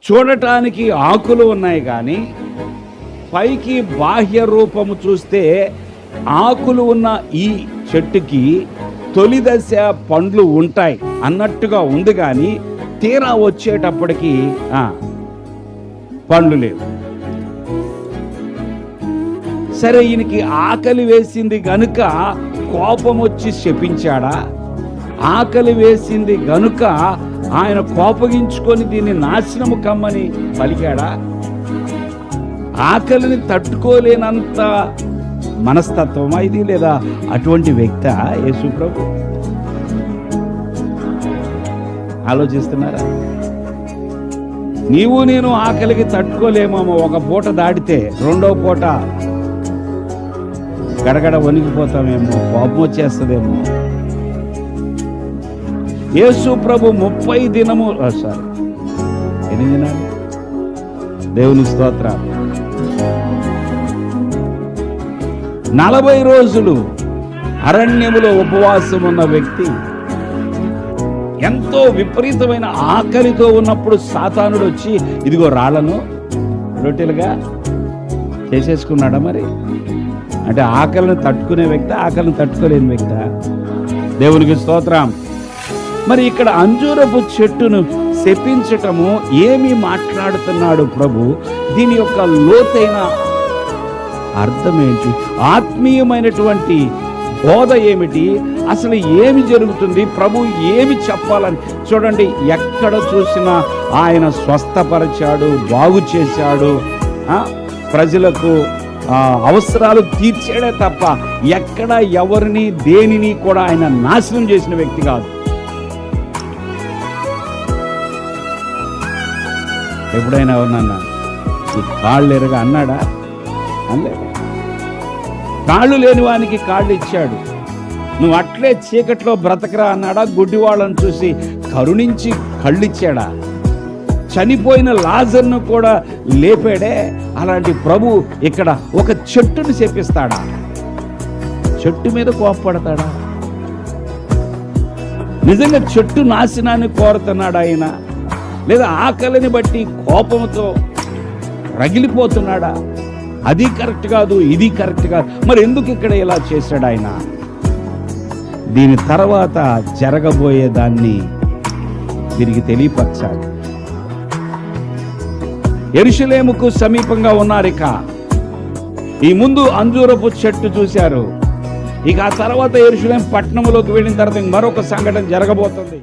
చూడటానికి ఆకులు ఉన్నాయి కానీ పైకి బాహ్య రూపము చూస్తే ఆకులు ఉన్న ఈ చెట్టుకి తొలి దశ పండ్లు ఉంటాయి అన్నట్టుగా ఉంది, కానీ తీరా వచ్చేటప్పటికి పండ్లు లేవు. సరే, ఈయనకి ఆకలి వేసింది గనుక కోపం వచ్చి శపించాడా? ఆకలి వేసింది గనుక ఆయన కోపగించుకొని దీన్ని నాశనము కమ్మని పలికాడా? ఆకలిని తట్టుకోలేనంత మనస్తత్వమా ఇది, లేదా అటువంటి వ్యక్తి యేసు ప్రభు? ఆలోచిస్తున్నారా? నీవు నేను ఆకలికి తట్టుకోలేమో. ఒక పూట దాటితే రెండో పూట గడగడ వణికిపోతామేమో, కోపం వచ్చేస్తుందేమో. యేసు ప్రభు 30 దినము 8 దినాలు, దేవుని స్తోత్రం, 40 రోజులు అరణ్యములో ఉపవాసం ఉన్న వ్యక్తి ఎంతో విపరీతమైన ఆకలితో ఉన్నప్పుడు సాతానుడు వచ్చి ఇదిగో రాళ్లను రొట్టెలుగా చేసేసుకున్నాడా? మరి అంటే ఆకలిని తట్టుకునే వ్యక్తి, ఆకలిని తట్టుకోలేని వ్యక్తి? దేవునికి స్తోత్రం. మరి ఇక్కడ అంజూరపు చెట్టును శపించటము ఏమి మాట్లాడుతున్నాడు ప్రభు? దీని యొక్క లోతైన అర్థం ఏంటి? ఆత్మీయమైనటువంటి బోధ ఏమిటి? అసలు ఏమి జరుగుతుంది? ప్రభు ఏమి చెప్పాలని చూడండి. ఎక్కడ చూసినా ఆయన స్వస్థపరిచాడు, బాగు చేశాడు, ప్రజలకు అవసరాలు తీర్చాడే తప్ప ఎక్కడ ఎవరిని దేనిని కూడా ఆయన నాశనం చేసిన వ్యక్తి కాదు. ఎప్పుడైనా ఎవరినన్నా ఈ కాళ్ళు ఎరగా అన్నాడా? అనలేదు. కాళ్ళు లేని వానికి కాళ్ళు ఇచ్చాడు. నువ్వు అట్లే చీకట్లో బ్రతకరా అన్నాడా? గుడ్డి వాళ్ళని చూసి కరుణించి కళ్ళిచ్చాడా? చనిపోయిన లాజర్ను కూడా లేపాడే. అలాంటి ప్రభు ఇక్కడ ఒక చెట్టును శపిస్తాడా? చెట్టు మీద కోపపడతాడా? నిజంగా చెట్టు నాశనాన్ని కోరుతున్నాడు ఆయన? లేదా ఆకలిని బట్టి కోపంతో రగిలిపోతున్నాడా? అది కరెక్ట్ కాదు, ఇది కరెక్ట్ కాదు. మరి ఎందుకు ఇక్కడ ఇలా చేశాడు ఆయన? దీని తర్వాత జరగబోయే దాన్ని తిరిగి తెలియపరచాలి. యెరూషలేముకు సమీపంగా ఉన్నారు. ఈ ముందు అంజూరపు చెట్టు చూశారు. ఇక ఆ తర్వాత యెరూషలేము పట్టణంలోకి వెళ్ళిన తర్వాత మరొక సంఘటన జరగబోతుంది.